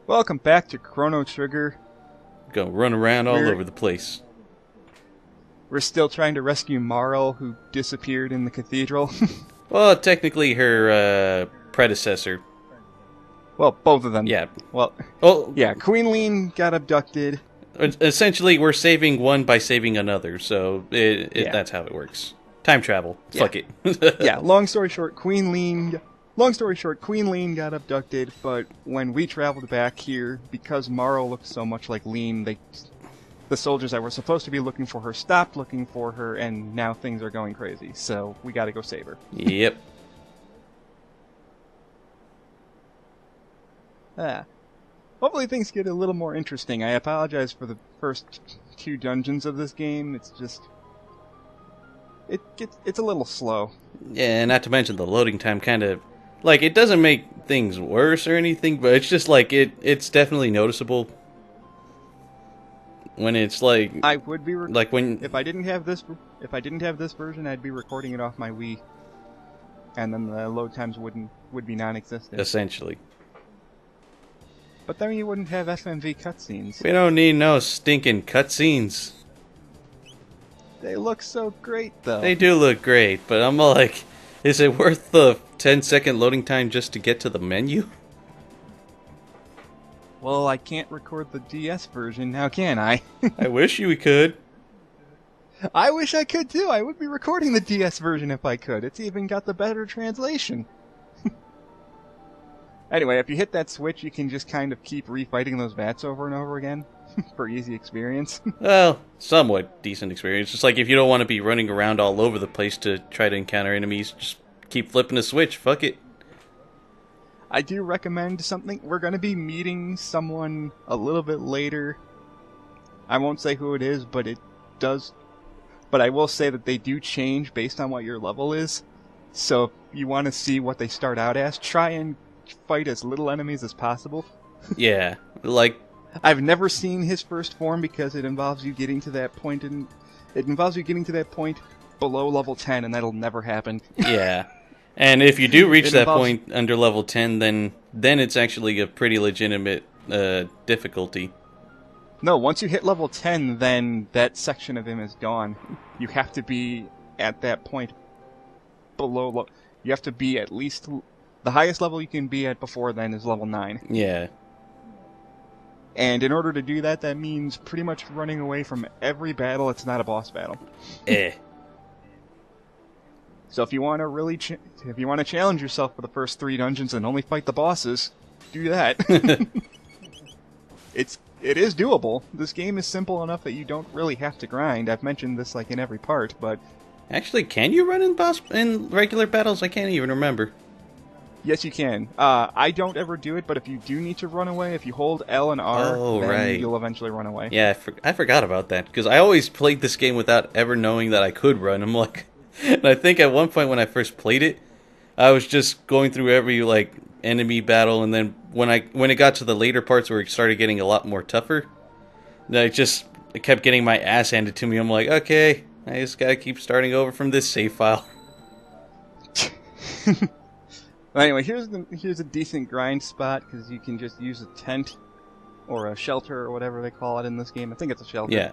Welcome back to Chrono Trigger. Go run around all over the place. We're still trying to rescue Marl, who disappeared in the cathedral. Well, technically her predecessor. Well, both of them. Yeah. Well, yeah, Queen Lean got abducted. Essentially, we're saving one by saving another, so that's how it works. Time travel. Yeah. Fuck it. Yeah, long story short, Queen Lean got abducted, but when we traveled back here, because Marl looked so much like Lean, the soldiers that were supposed to be looking for her stopped looking for her, and now things are going crazy, so we gotta go save her. Yep. Hopefully things get a little more interesting. I apologize for the first 2 dungeons of this game. It's just... It's a little slow. Yeah, not to mention the loading time kind of... Like, it doesn't make things worse or anything, but it's just like, it's definitely noticeable. When it's like... I would be... like when... If I didn't have this version, I'd be recording it off my Wii. And then the load times would be non-existent. Essentially. But then you wouldn't have FMV cutscenes. We don't need no stinking cutscenes. They look so great, though. They do look great, but I'm like, is it worth the 10-second loading time just to get to the menu? Well, I can't record the DS version, now can I? I wish you could. I wish I could, too. I would be recording the DS version if I could. It's even got the better translation. Anyway, if you hit that switch, you can just kind of keep refighting those bats over and over again for easy experience. Well, somewhat decent experience. Just like if you don't want to be running around all over the place to try to encounter enemies, just keep flipping the switch. Fuck it. I do recommend something. We're going to be meeting someone a little bit later. I won't say who it is, but it does. But I will say that they do change based on what your level is. So if you want to see what they start out as, try and fight as little enemies as possible. Yeah, like... I've never seen his first form because it involves you getting to that point below level 10, and that'll never happen. Yeah. And if you do reach that point under level 10, then it's actually a pretty legitimate difficulty. No, once you hit level 10, then that section of him is gone. You have to be at that point below... You have to be at least... The highest level you can be at before then is level 9. Yeah. And in order to do that, that means pretty much running away from every battle. It's not a boss battle. So if you want to really, if you want to challenge yourself for the first 3 dungeons and only fight the bosses, do that. It is doable. This game is simple enough that you don't really have to grind. I've mentioned this like in every part, but actually, can you run in regular battles? I can't even remember. Yes, you can. I don't ever do it, but if you do need to run away, if you hold L and R, then you'll eventually run away. Yeah, I forgot about that, because I always played this game without ever knowing that I could run. I'm like, and I think at one point when I first played it, I was just going through every like enemy battle, and then when it got to the later parts where it started getting a lot more tougher, I kept getting my ass handed to me. I'm like, okay, I just gotta keep starting over from this save file. Anyway, here's a decent grind spot, because you can just use a tent or a shelter or whatever they call it in this game. I think it's a shelter. Yeah,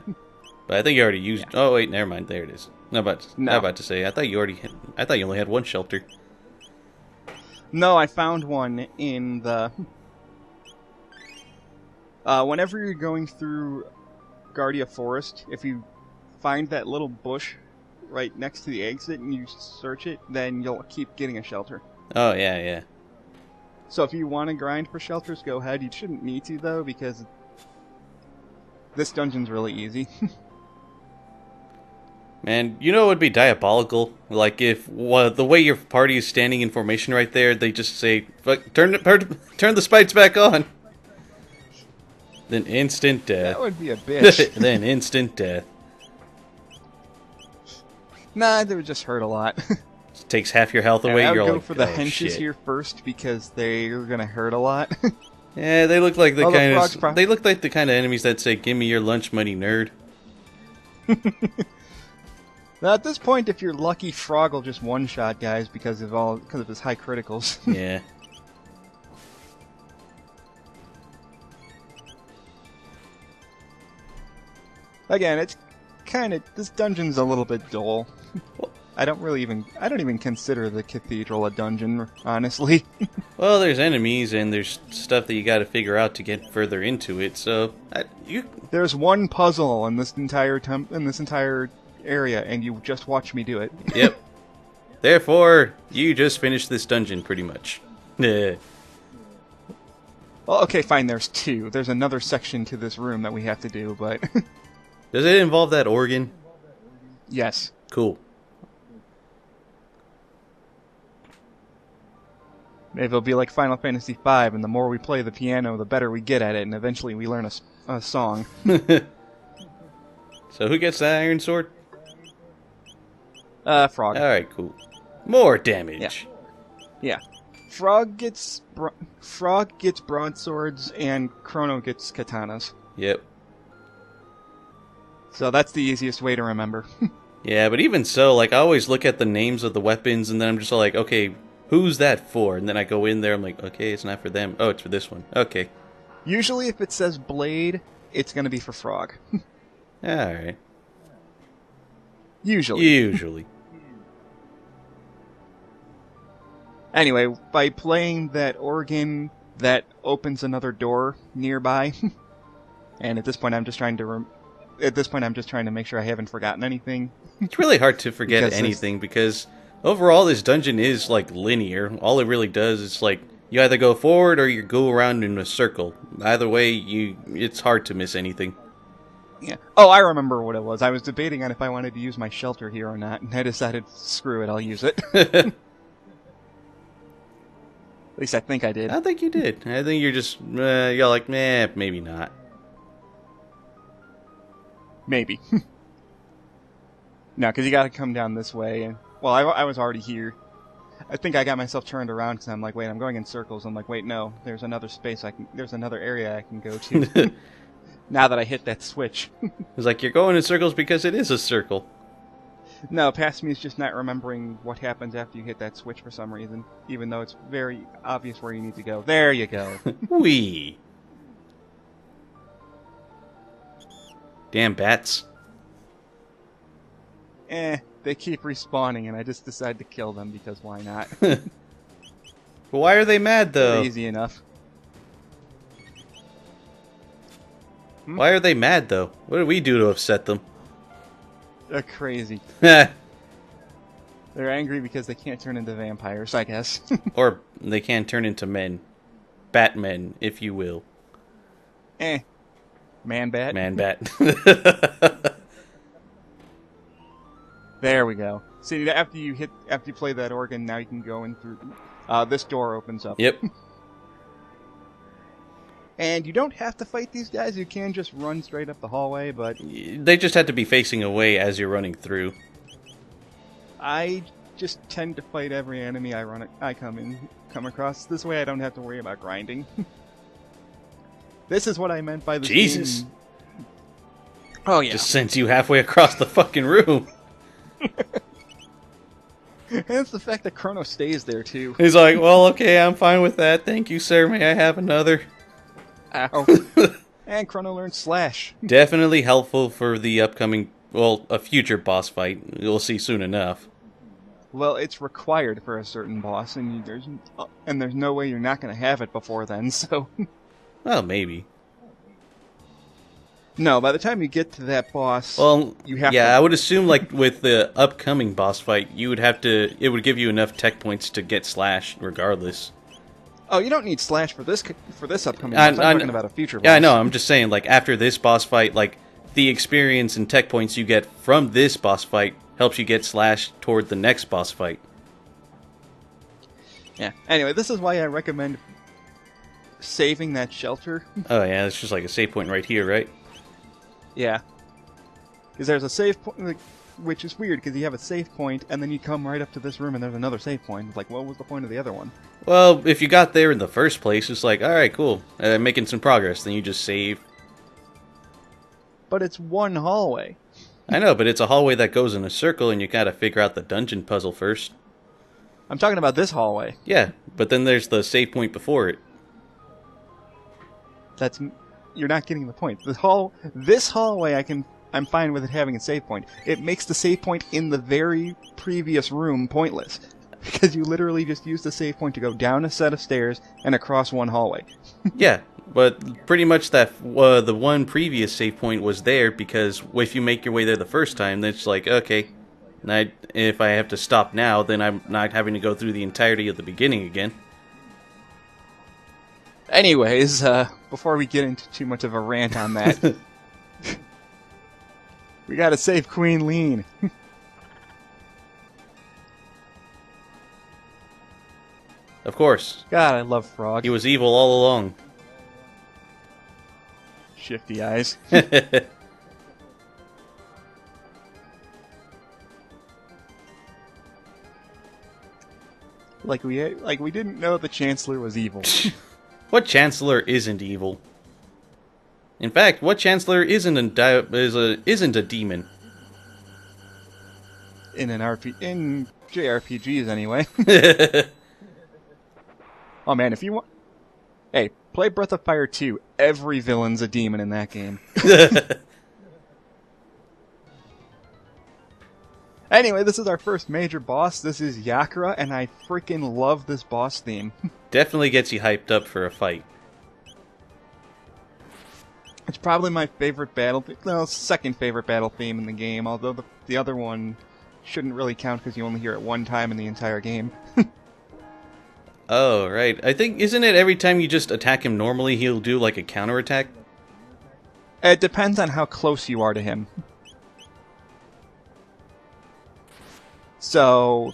but I think you already used. Yeah. Oh wait, never mind. There it is. I'm about to say. I thought you only had one shelter. No, I found one in the. Whenever you're going through Kardia Forest, if you find that little bush right next to the exit and you search it, then you'll keep getting a shelter. Oh, yeah, yeah. So if you want to grind for shelters, go ahead. You shouldn't need to, though, because this dungeon's really easy. Man, you know what would be diabolical? Like, if the way your party is standing in formation right there, they just say, turn the spikes back on. Then instant death. That would be a bitch. Then instant death. Nah, they would just hurt a lot. Takes half your health away. I would You're go like, for the oh, henches shit. here first because they're gonna hurt a lot. Yeah, they look like they look like the kind of enemies that say, "Give me your lunch money, nerd." Now, at this point, if you're lucky, Frog will just one-shot guys because of his high criticals. Yeah. Again, it's kind of... This dungeon's a little bit dull. I don't even consider the cathedral a dungeon, honestly. Well, there's enemies and there's stuff that you got to figure out to get further into it. So There's one puzzle in this entire area, and you just watch me do it. Yep. Therefore, you just finished this dungeon, pretty much. Well, okay, fine. There's two. There's another section to this room that we have to do, but Does it involve that organ? yes. Cool. Maybe it'll be like Final Fantasy V, and the more we play the piano, the better we get at it, and eventually we learn a song. So who gets the iron sword? Frog. Alright, cool. More damage. Yeah. Frog gets broadswords, and Chrono gets katanas. Yep. So that's the easiest way to remember. Yeah, but even so, like, I always look at the names of the weapons, and then I'm just like, okay, who's that for? And then I go in there, I'm like, okay, it's not for them. Oh, it's for this one. Okay. Usually if it says blade, it's going to be for Frog. Alright. Usually. Anyway, by playing that organ, that opens another door nearby. And at this point I'm just trying to make sure I haven't forgotten anything. It's really hard to forget anything because overall this dungeon is like linear. All it really does is like you either go forward or you go around in a circle. Either way, it's hard to miss anything. Yeah. Oh, I remember what it was. I was debating on if I wanted to use my shelter here or not, and I decided, screw it, I'll use it. At least I think I did. I think you did. I think you're just you're like, maybe not. Maybe. No, because you gotta come down this way, and well, I was already here. I think I got myself turned around because I'm like, wait, I'm going in circles. I'm like, wait, no, there's another area I can go to. Now that I hit that switch. It's like you're going in circles because it is a circle. No, past me is just not remembering what happens after you hit that switch for some reason, even though it's very obvious where you need to go. There you go. Wee. Damn bats. They keep respawning, and I just decide to kill them because why not? But why are they mad, though? Easy enough. Why are they mad, though? What did we do to upset them? They're crazy. Heh. They're angry because they can't turn into vampires, I guess. Or they can't turn into men. Batmen, if you will. Man bat? Man bat. There we go. See, after you play that organ, now you can go in through... this door opens up. Yep. And you don't have to fight these guys, you can just run straight up the hallway, but... They just have to be facing away as you're running through. I just tend to fight every enemy I come across. This way I don't have to worry about grinding. This is what I meant by the Jesus! Game. Oh yeah. Just sends you halfway across the fucking room. And it's the fact that Chrono stays there too. He's like, well, okay, I'm fine with that. Thank you, sir. May I have another? Ow. And Chrono learns Slash. Definitely helpful for the upcoming, well, a future boss fight. You'll see soon enough. Well, it's required for a certain boss, and there's no way you're not going to have it before then, so... Well, maybe. No, by the time you get to that boss, well, you have I would assume, like, with the upcoming boss fight, you would have to... It would give you enough tech points to get Slash, regardless. Oh, you don't need Slash for this upcoming boss. I'm talking about a future boss. Yeah, I know. I'm just saying, like, after this boss fight, like, the experience and tech points you get from this boss fight helps you get Slash toward the next boss fight. Yeah. Anyway, this is why I recommend saving that shelter. Oh, yeah, it's just like a save point right here, right? Yeah. Because there's a save point, which is weird, because you have a save point, and then you come right up to this room, and there's another save point. It's like, what was the point of the other one? Well, if you got there in the first place, it's like, alright, cool, making some progress, then you just save. But it's one hallway. I know, but it's a hallway that goes in a circle, and you gotta figure out the dungeon puzzle first. I'm talking about this hallway. Yeah, but then there's the save point before it. You're not getting the point. This hallway I can I'm fine with it having a save point. It makes the save point in the very previous room pointless. Because you literally just use the save point to go down a set of stairs and across one hallway. Yeah, but pretty much that the one previous save point was there because if you make your way there the first time, then it's like, okay, if I have to stop now, then I'm not having to go through the entirety of the beginning again. Anyways, before we get into too much of a rant on that, we gotta save Queen Lean. Of course. God, I love Frog. He was evil all along. Shifty eyes. Like we didn't know the Chancellor was evil. What Chancellor isn't evil? In fact, what Chancellor isn't a demon? In JRPGs anyway. Oh man, if you want... Hey, play Breath of Fire 2. Every villain's a demon in that game. Anyway, this is our first major boss. This is Yakoru, and I freaking love this boss theme. Definitely gets you hyped up for a fight. It's probably my favorite second favorite battle theme in the game, although the other one shouldn't really count because you only hear it one time in the entire game. Oh, right. I think, isn't it every time you just attack him normally, he'll do like a counterattack? It depends on how close you are to him. So,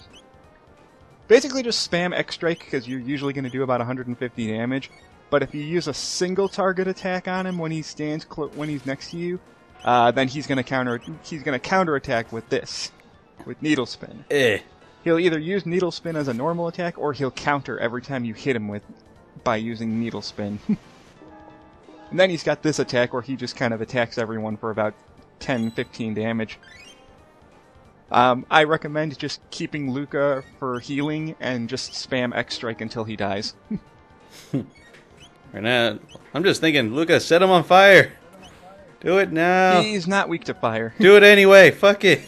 basically just spam X-Strike because you're usually going to do about 150 damage. But if you use a single target attack on him when he stands when he's next to you, then he's going to counterattack with this, with Needle Spin. He'll either use Needle Spin as a normal attack, or he'll counter every time you hit him by using Needle Spin. And then he's got this attack where he just kind of attacks everyone for about 10-15 damage. I recommend just keeping Luca for healing and just spam X-Strike until he dies. Right now, I'm just thinking, Luca, set him on fire! Do it now! He's not weak to fire. Do it anyway, fuck it!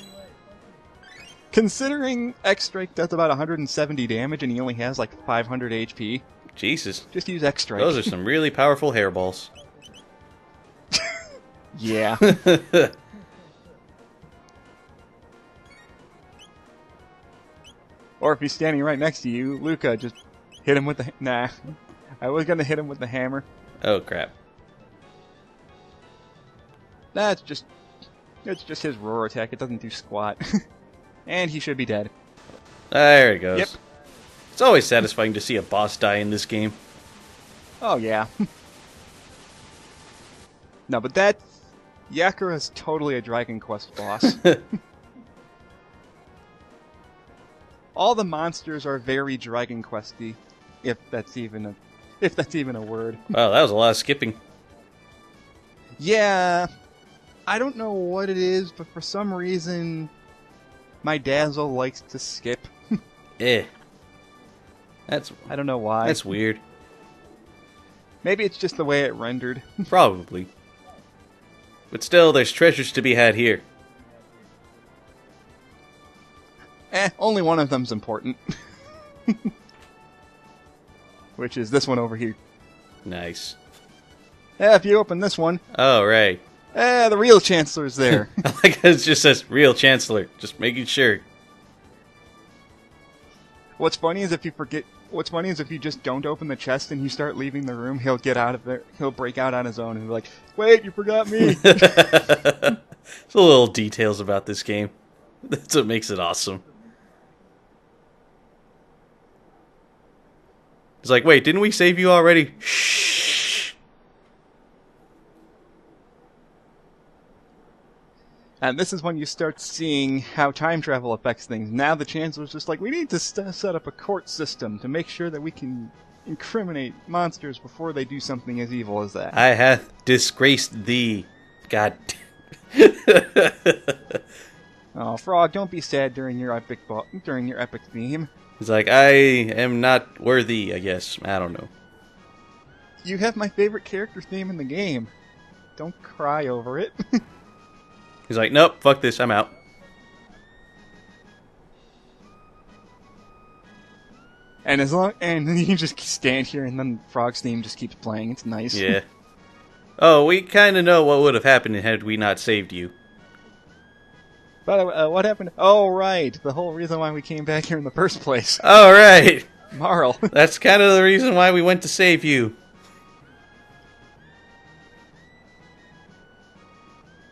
Considering X-Strike does about 170 damage and he only has like 500 HP. Jesus. Just use X-Strike. Those are some really powerful hairballs. Yeah. Or if he's standing right next to you, Luca, just hit him with the... Nah. I was gonna hit him with the hammer. Oh, crap. It's just his roar attack. It doesn't do squat. And he should be dead. There he goes. Yep. It's always satisfying to see a boss die in this game. Oh, yeah. No, but Yakoru is totally a Dragon Quest boss. All the monsters are very Dragon Questy, if that's even a word. Wow, that was a lot of skipping. Yeah, I don't know what it is, but for some reason, my Dazzle likes to skip. I don't know why. That's weird. Maybe it's just the way it rendered. Probably. But still, there's treasures to be had here. Only one of them's important. Which is this one over here. Nice. If you open this one... Oh, right. The real Chancellor's there. Like it just says, real Chancellor. Just making sure. What's funny is if you just don't open the chest and you start leaving the room, he'll get out of there. He'll break out on his own and be like, "Wait, you forgot me." There's the little details about this game. That's what makes it awesome. It's like, wait, didn't we save you already? Shh. And this is when you start seeing how time travel affects things. Now the Chancellor's just like, we need to set up a court system to make sure that we can incriminate monsters before they do something as evil as that. I hath disgraced thee. God. Oh, Frog, don't be sad during your epic theme. He's like, I am not worthy, I guess. I don't know. You have my favorite character theme in the game. Don't cry over it. He's like, nope, fuck this, I'm out. And then you just stand here, and then Frog's theme just keeps playing. It's nice. Yeah. Oh, we kind of know what would have happened had we not saved you. By the way, what happened? Oh, right. The whole reason why we came back here in the first place. All right. Marl. That's kind of the reason why we went to save you.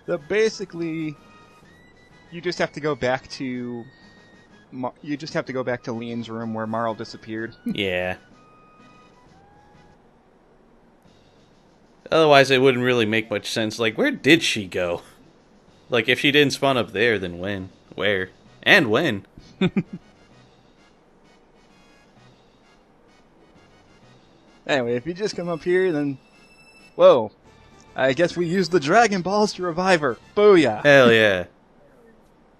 So basically, you just have to go back to Leon's room where Marl disappeared. Yeah. Otherwise, it wouldn't really make much sense. Like, where did she go? Like, if she didn't spawn up there, then when? Where? And when? Anyway, if you just come up here, then... Whoa. I guess we used the Dragon Balls to revive her. Booyah. Hell yeah.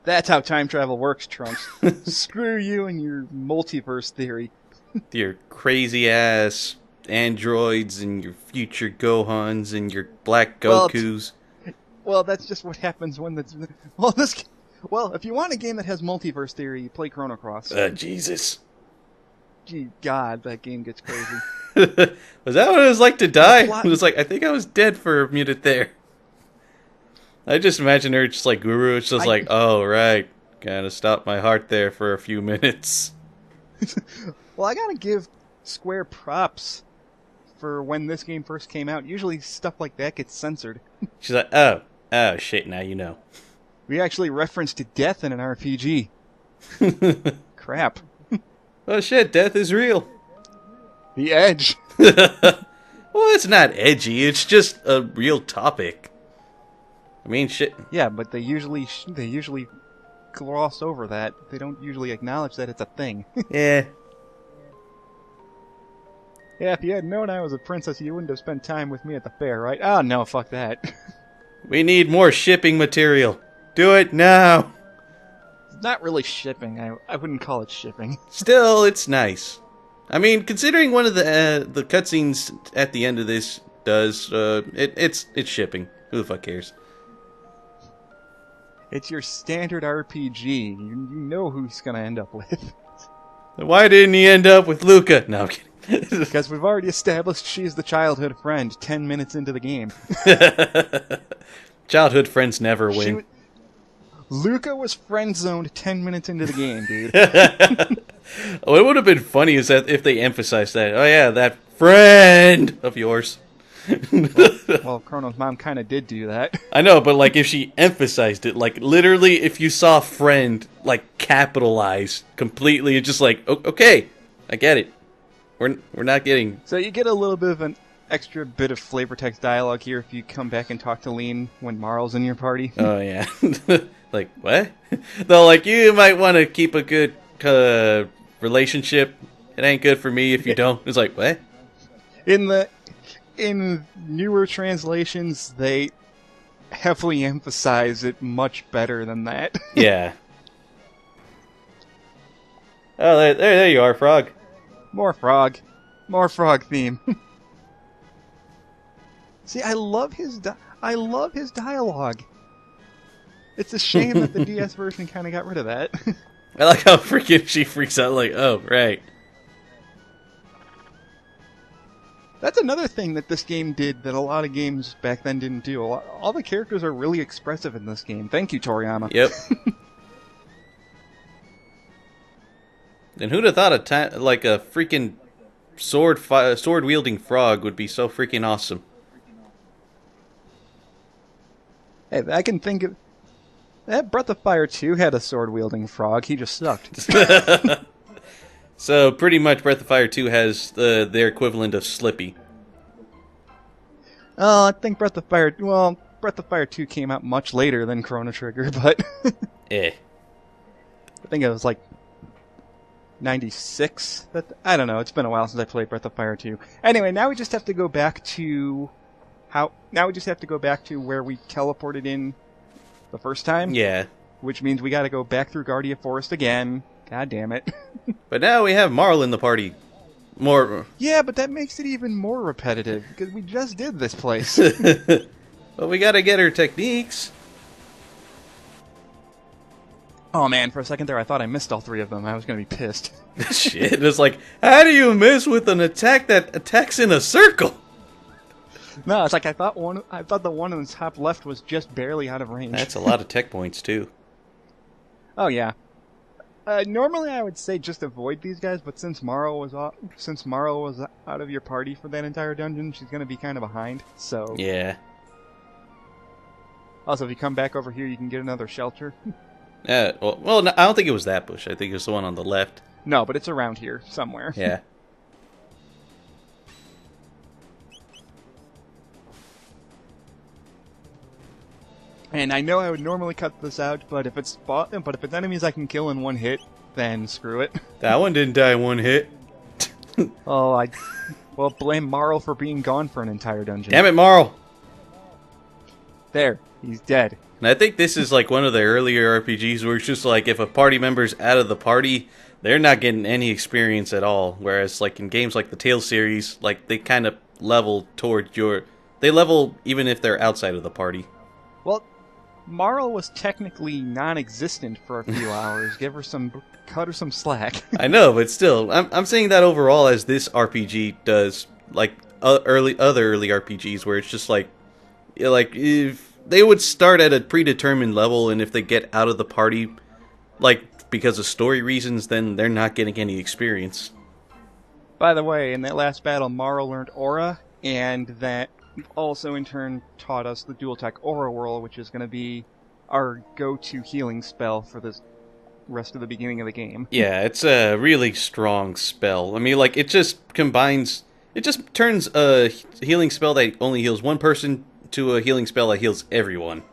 That's how time travel works, Trunks. Screw you and your multiverse theory. Your crazy-ass androids and your future Gohans and your black Gokus. Well, that's just what happens when the... Well, if you want a game that has multiverse theory, play Chrono Cross. Jesus. Gee, God, that game gets crazy. Was that what it was like to die? It was like, I think I was dead for a minute there. I just imagine her just like Guru. It's just like, oh, right. Kind of stopped my heart there for a few minutes. Well, I gotta give Square props for when this game first came out. Usually stuff like that gets censored. She's like, oh, shit, now you know. We actually referenced death in an RPG. Crap. Oh shit, death is real. The Edge. Well, it's not edgy. It's just a real topic. I mean, shit. Yeah, but they usually gloss over that. They don't usually acknowledge that it's a thing. Yeah. Yeah, if you had known I was a princess, you wouldn't have spent time with me at the fair, right? Oh, no, fuck that. We need more shipping material. Do it now. It's not really shipping. I wouldn't call it shipping. Still, it's nice. I mean, considering one of the cutscenes at the end of this does, it's shipping. Who the fuck cares? It's your standard RPG. You know who he's gonna end up with. Why didn't he end up with Luca? No, I'm kidding. Because we've already established she's the childhood friend 10 minutes into the game. Childhood friends never win. Luca was friend-zoned 10 minutes into the game, dude. What would have been funny is that if they emphasized that. Oh yeah, that friend of yours. Well, Chrono's mom kind of did do that. I know, but like if she emphasized it, like literally if you saw friend like capitalized completely, it's just like, okay, I get it. We're not getting... So you get a little bit of an extra bit of flavor text dialogue here if you come back and talk to Lean when Marl's in your party. Oh yeah. Like, what? Though, like, you might want to keep a good relationship. It ain't good for me if you don't. It's like, what? In newer translations, they heavily emphasize it much better than that. Yeah. Oh, there you are, Frog. More frog. More frog theme. See, I love his dialogue. It's a shame that the DS version kind of got rid of that. I like how freaking she freaks out like, oh, right. That's another thing that this game did that a lot of games back then didn't do. All the characters are really expressive in this game. Thank you, Toriyama. Yep. And who'd have thought a freaking sword-wielding frog would be so freaking awesome? Hey, I can think of... That Breath of Fire 2 had a sword-wielding frog. He just sucked. So, pretty much Breath of Fire 2 has their equivalent of Slippy. Oh, I think Breath of Fire 2 came out much later than Chrono Trigger, but... I think it was like 96? I don't know, it's been a while since I played Breath of Fire 2. Anyway, now we just have to go back to... Now we just have to go back to where we teleported in the first time. Yeah. Which means we gotta go back through Kardia Forest again. God damn it. But now we have Marl in the party. More. Yeah, but that makes it even more repetitive, because we just did this place. But we gotta get her techniques. Oh man, for a second there I thought I missed all 3 of them. I was gonna be pissed. Shit, it's like, how do you miss with an attack that attacks in a circle? No, it's like I thought the one on the top left was just barely out of range. That's a lot of tech points, too. Oh yeah. Normally I would say just avoid these guys, but since Maro was out of your party for that entire dungeon, she's gonna be kind of behind. So Yeah. Also, if you come back over here, you can get another shelter. Well, no, I don't think it was that bush. I think it was the one on the left. No, but it's around here somewhere. Yeah. And I know I would normally cut this out, but if it's enemies I can kill in one hit, then screw it. That one didn't die in one hit. Well, blame Marl for being gone for an entire dungeon. Damn it, Marl! There, he's dead. And I think this is like one of the earlier RPGs where it's just like if a party member's out of the party, they're not getting any experience at all. Whereas like in games like the Tales series, like they kind of level towards they level even if they're outside of the party. Well, Marl was technically non-existent for a few hours. Cut her some slack. I know, but still, I'm saying that overall as this RPG does, like other early RPGs where it's just like if they would start at a predetermined level, and if they get out of the party, like because of story reasons, then they're not getting any experience. By the way, in that last battle, Marl learned Aura, and that also in turn taught us the dual attack Aura Whirl, which is going to be our go-to healing spell for the rest of the beginning of the game. Yeah, it's a really strong spell. I mean, like, it just turns a healing spell that only heals one person to a healing spell that heals everyone.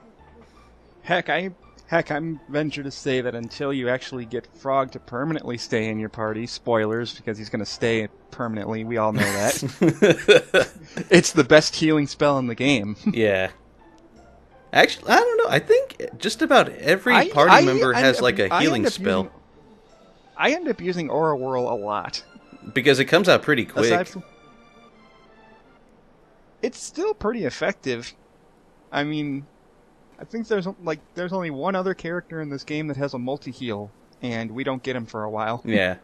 Heck, I'm venture to say that until you actually get Frog to permanently stay in your party, spoilers, because he's going to stay permanently, we all know that, it's the best healing spell in the game. Yeah. Actually, I don't know. I think just about every party member has like a healing spell. I end up using Aura Whirl a lot. Because it comes out pretty quick. It's still pretty effective. I mean, I think there's only one other character in this game that has a multi-heal, and we don't get him for a while. Yeah.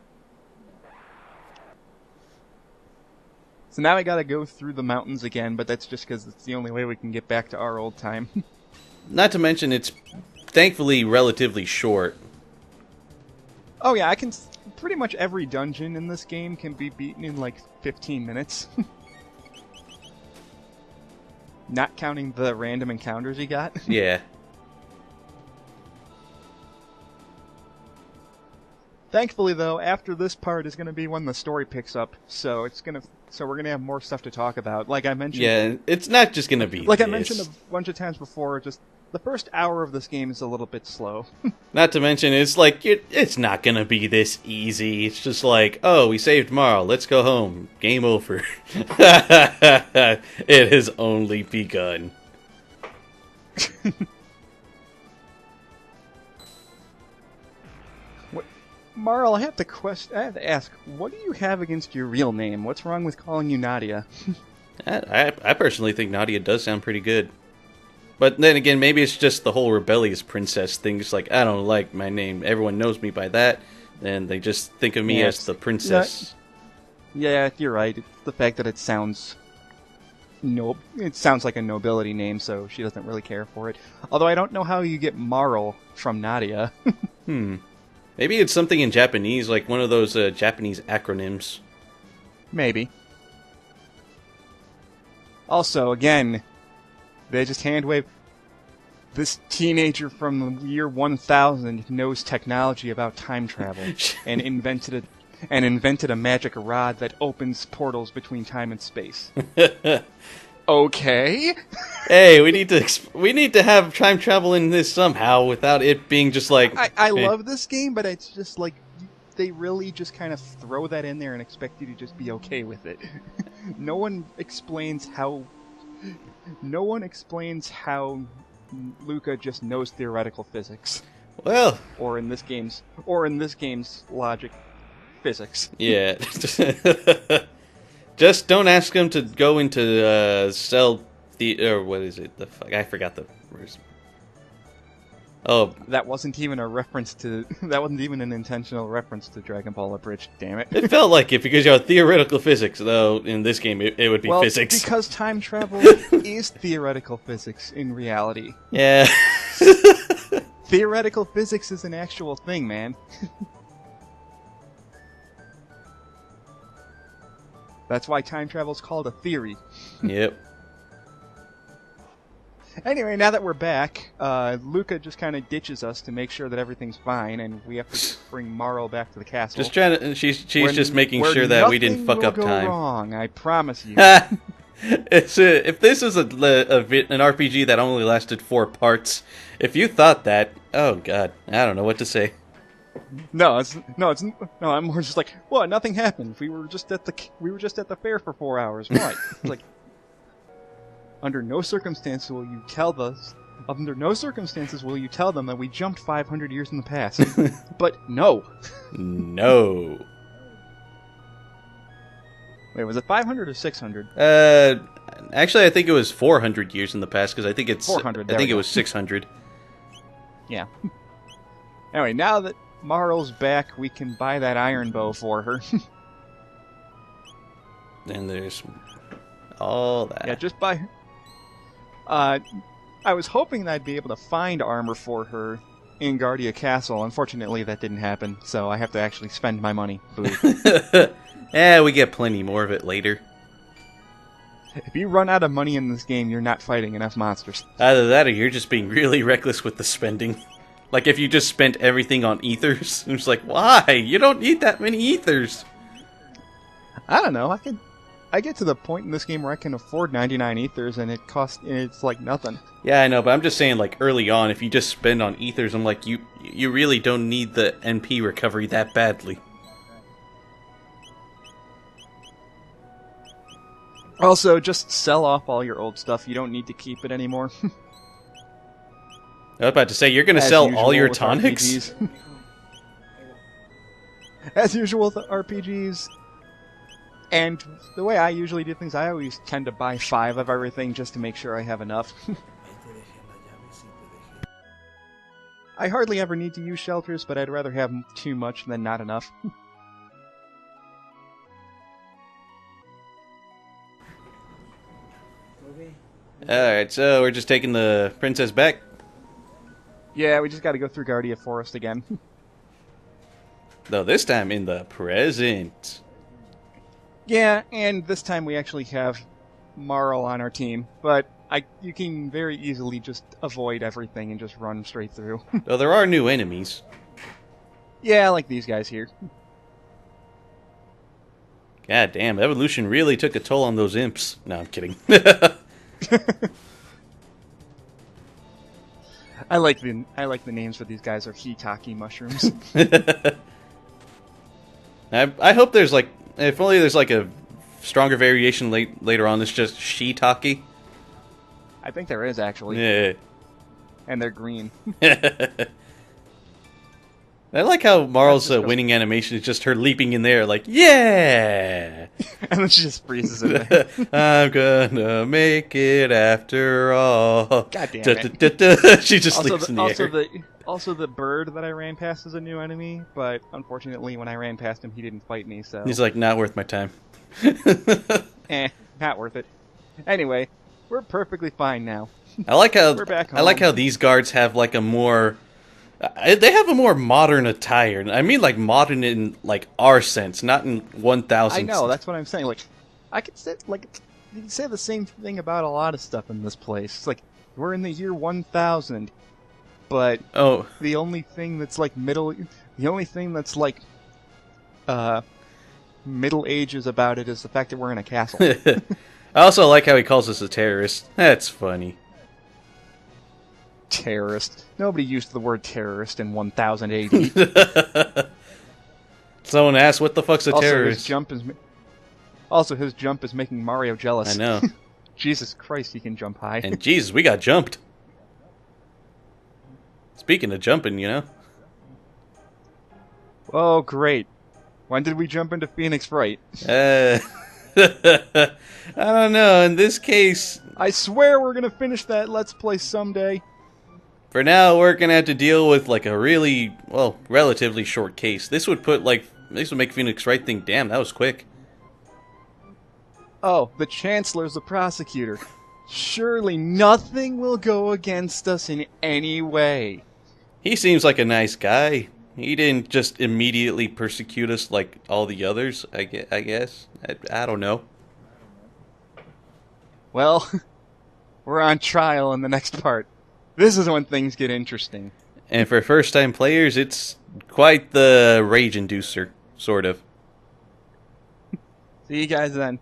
So now I gotta go through the mountains again, but that's just because it's the only way we can get back to our old time. Not to mention, it's thankfully relatively short. Oh yeah, pretty much every dungeon in this game can be beaten in like 15 minutes. Not counting the random encounters you got. Yeah. Thankfully, though, after this part is going to be when the story picks up, so we're going to have more stuff to talk about. Like I mentioned, yeah, it's not just going to be I mentioned a bunch of times before. Just the first hour of this game is a little bit slow. Not to mention, it's like it's not going to be this easy. It's just like, oh, we saved Marl. Let's go home. Game over. It has only begun. Marl, I have to ask, what do you have against your real name? What's wrong with calling you Nadia? I personally think Nadia does sound pretty good. But then again, maybe it's just the whole rebellious princess thing. Just like, I don't like my name. Everyone knows me by that. And they just think of me as the princess. Yeah, you're right. It's the fact that it sounds like a nobility name, so she doesn't really care for it. Although I don't know how you get Marl from Nadia. Maybe it's something in Japanese, like one of those Japanese acronyms. Maybe. Also, again, they just handwave. This teenager from the year 1000 knows technology about time travel and invented a magic rod that opens portals between time and space. Okay. Hey, we need to have time travel in this somehow without it being just like. I love this game, but it's just like they really just kind of throw that in there and expect you to just be okay with it. No one explains how Luca just knows theoretical physics. Well, or in this game's logic, physics. Yeah. Just don't ask him to go into cell the or what is it? The fuck? I forgot the. Oh, That wasn't even a reference to. That wasn't even an intentional reference to Dragon Ball Abridged. Damn it! it felt like it because you know theoretical physics. Though in this game, it would be Well, physics. because time travel is theoretical physics in reality. Yeah. Theoretical physics is an actual thing, man. That's why time travel is called a theory. Yep. Anyway, now that we're back, Luca just kind of ditches us to make sure that everything's fine, and we have to bring Marl back to the castle. Just trying to. She's just making sure that we didn't fuck up time. Nothing will go wrong, I promise you. If this is an RPG that only lasted 4 parts, if you thought that, oh god, I don't know what to say. No, I'm more just like, what? Nothing happened. We were just at the fair for 4 hours. What? It's like, under no circumstances will you tell them that we jumped 500 years in the past. But no. No. Wait, was it 500 or 600? Actually, I think it was 400 years in the past because I think it's 400. I think it was 600. Yeah. Anyway, now that Marl's back, we can buy that iron bow for her. Then there's all that. Yeah, just buy her. I was hoping that I'd be able to find armor for her in Kardia Castle. Unfortunately, that didn't happen, so I have to actually spend my money. Boo. Yeah, we get plenty more of it later. If you run out of money in this game, you're not fighting enough monsters. Either that or you're just being really reckless with the spending. Like if you just spent everything on ethers, it's like, why? You don't need that many ethers. I don't know. I get to the point in this game where I can afford 99 ethers, and it's like nothing. Yeah, I know, but I'm just saying, like early on, if you just spend on ethers, I'm like, you really don't need the NP recovery that badly. Also, just sell off all your old stuff. You don't need to keep it anymore. I was about to say, you're going to sell all your tonics? As usual with RPGs. And the way I usually do things, I always tend to buy 5 of everything just to make sure I have enough. I hardly ever need to use shelters, but I'd rather have too much than not enough. Alright, so we're just taking the princess back? Yeah, we just gotta go through Kardia Forest again. Though this time in the present. Yeah, and this time we actually have Marl on our team, but you can very easily just avoid everything and just run straight through. Though there are new enemies. Yeah, like these guys here. God damn, evolution really took a toll on those imps. No, I'm kidding. I like the names for these guys are Hitaki mushrooms. I hope there's like, if only there's like a stronger variation later on. It's just shiitake. I think there is actually. Yeah. And they're green. I like how Marl's winning animation is just her leaping in there, like, yeah! And then she just freezes in there. I'm gonna make it after all. God damn it. She just leaps in the air. Also, the bird that I ran past is a new enemy, but unfortunately, when I ran past him, he didn't fight me, so... He's like, not worth my time. Not worth it. Anyway, we're perfectly fine now. I like how We're back home. I like how these guards have like a more... They have a more modern attire. I mean, like modern in like our sense, not in 1000. I know, that's what I'm saying. Like, I could say you can say the same thing about a lot of stuff in this place. It's like we're in the year 1000, but the only thing that's like Middle Ages about it is the fact that we're in a castle. I also like how he calls us a terrorist. That's funny. Terrorist. Nobody used the word terrorist in 1000 AD. Someone asked, what the fuck's a terrorist? His jump is making Mario jealous. I know. Jesus Christ, he can jump high. And Jesus, we got jumped. Speaking of jumping, you know. Oh, great. When did we jump into Phoenix Wright? I don't know. In this case... I swear we're gonna finish that Let's Play someday. For now, we're gonna have to deal with like a really, well, relatively short case. This would make Phoenix Wright think, damn, that was quick. Oh, the Chancellor's the prosecutor. Surely nothing will go against us in any way. He seems like a nice guy. He didn't just immediately persecute us like all the others, I guess. I don't know. Well, we're on trial in the next part. This is when things get interesting. And for first-time players, it's quite the rage inducer, sort of. See you guys then.